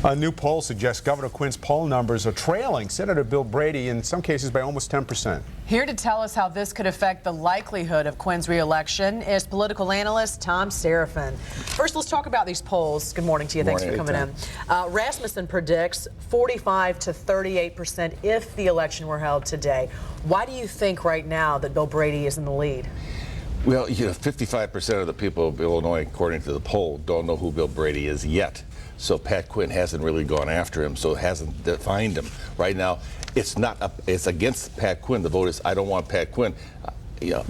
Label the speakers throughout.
Speaker 1: A new poll suggests Governor Quinn's poll numbers are trailing Senator Bill Brady in some cases by almost 10%.
Speaker 2: Here to tell us how this could affect the likelihood of Quinn's re-election is political analyst Thom Serafin. First, let's talk about these polls. Good morning to you. Thanks for coming in. Rasmussen predicts 45 to 38% if the election were held today. Why do you think right now that Bill Brady is in the lead?
Speaker 3: Well, 55% of the people of Illinois, according to the poll, don't know who Bill Brady is yet. So Pat Quinn hasn't really gone after him, so hasn't defined him. Right now, it's against Pat Quinn. The vote is, I don't want Pat Quinn.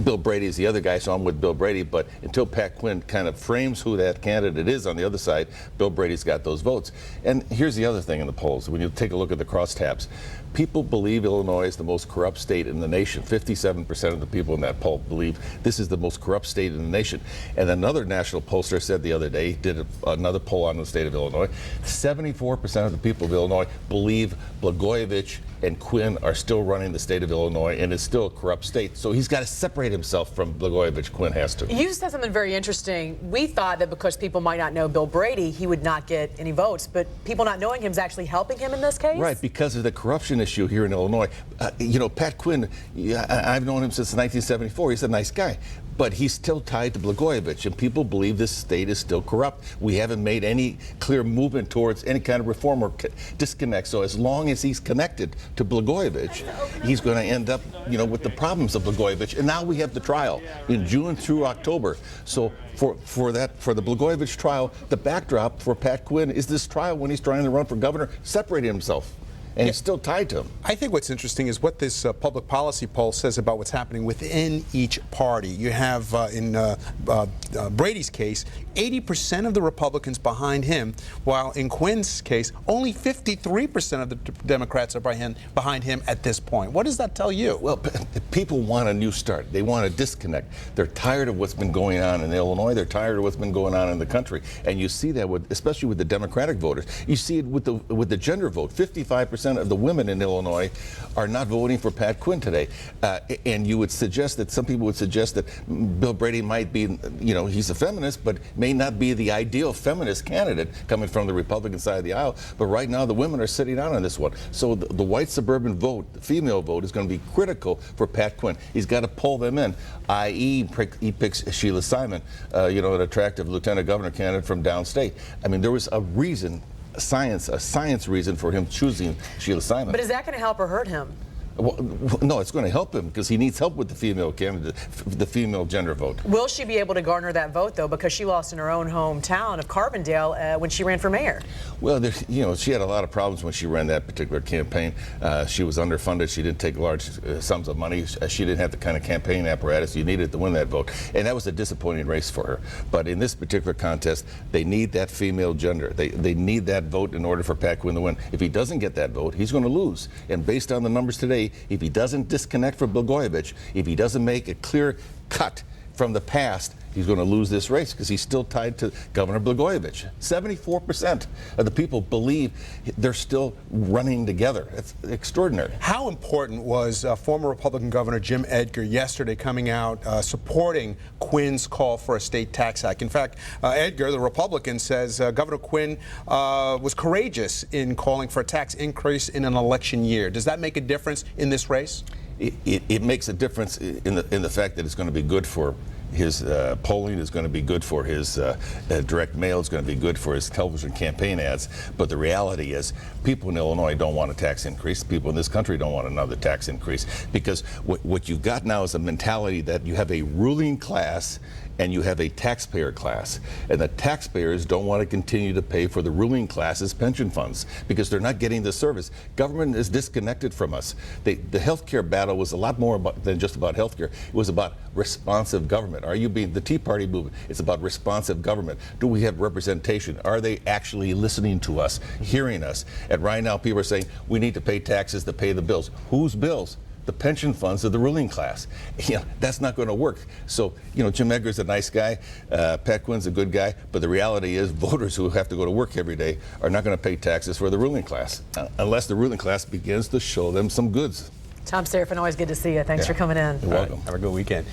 Speaker 3: Bill Brady is the other guy, so I'm with Bill Brady. But until Pat Quinn kind of frames who that candidate is on the other side, Bill Brady's got those votes. And here's the other thing in the polls. When you take a look at the crosstabs, people believe Illinois is the most corrupt state in the nation. 57% of the people in that poll believe this is the most corrupt state in the nation. And another national pollster said the other day, did another poll on the state of Illinois, 74% of the people of Illinois believe Blagojevich and Quinn are still running the state of Illinois, and it's still a corrupt state. So he's got to separate himself from Blagojevich. Quinn has to.
Speaker 2: You said something very interesting. We thought that because people might not know Bill Brady, he would not get any votes, but people not knowing him is actually helping him in this case?
Speaker 3: Right, because of the corruption issue here in Illinois. Pat Quinn, I've known him since 1974. He's a nice guy. But he's still tied to Blagojevich, and people believe this state is still corrupt. We haven't made any clear movement towards any kind of reform or disconnect. So as long as he's connected to Blagojevich, he's going to end up, with the problems of Blagojevich. And now we have the trial in June through October. So for the Blagojevich trial, the backdrop for Pat Quinn is this trial when he's trying to run for governor, separating himself. And he's still tied to him.
Speaker 1: I think what's interesting is what this public policy poll says about what's happening within each party. You have, in Brady's case, 80% of the Republicans behind him, while in Quinn's case, only 53% of the Democrats are behind him at this point. What does that tell you?
Speaker 3: Well, people want a new start. They want a disconnect. They're tired of what's been going on in Illinois. They're tired of what's been going on in the country. And you see that, especially with the Democratic voters. You see it with the gender vote. 55% of the women in Illinois are not voting for Pat Quinn today. And you would suggest that, some people would suggest that Bill Brady might be, he's a feminist, but may not be the ideal feminist candidate coming from the Republican side of the aisle. But right now, the women are sitting out on this one. So the white suburban vote, the female vote, is going to be critical for Pat Quinn. He's got to pull them in, i.e., he picks Sheila Simon, an attractive lieutenant governor candidate from downstate. I mean, there was a reason. A science reason for him choosing Sheila Simon.
Speaker 2: But is that going to help or hurt him?
Speaker 3: Well, no, it's going to help him because he needs help with the female candidate, the female gender vote.
Speaker 2: Will she be able to garner that vote, though, because she lost in her own hometown of Carbondale when she ran for mayor?
Speaker 3: Well, she had a lot of problems when she ran that particular campaign. She was underfunded. She didn't take large sums of money. She didn't have the kind of campaign apparatus you needed to win that vote. And that was a disappointing race for her. But in this particular contest, they need that female gender. They need that vote in order for Pat Quinn to win. If he doesn't get that vote, he's going to lose. And based on the numbers today, if he doesn't disconnect from Blagojevich, if he doesn't make a clear cut from the past, he's going to lose this race because he's still tied to Governor Blagojevich. 74% of the people believe they're still running together. It's extraordinary.
Speaker 1: How important was former Republican Governor Jim Edgar yesterday coming out supporting Quinn's call for a state tax hike? In fact, Edgar, the Republican, says Governor Quinn was courageous in calling for a tax increase in an election year. Does that make a difference in this race?
Speaker 3: It makes a difference in the fact that it's going to be good for his polling, is going to be good for his direct mail, is going to be good for his television campaign ads. But the reality is people in Illinois don't want a tax increase. People in this country don't want another tax increase, because what you've got now is a mentality that you have a ruling class and you have a taxpayer class. And the taxpayers don't want to continue to pay for the ruling class's pension funds because they're not getting the service. Government is disconnected from us. The health care battle was a lot more than just about health care. It was about responsive government. The Tea Party movement, it's about responsive government. Do we have representation? Are they actually listening to us, hearing us? And right now people are saying we need to pay taxes to pay the bills. Whose bills? The pension funds of the ruling class. That's not going to work. So, Jim Edgar's a nice guy. Pat Quinn's a good guy. But the reality is voters who have to go to work every day are not going to pay taxes for the ruling class unless the ruling class begins to show them some goods.
Speaker 2: Thom Serafin, always good to see you. Thanks for coming in.
Speaker 3: You're welcome.
Speaker 1: Have a good weekend.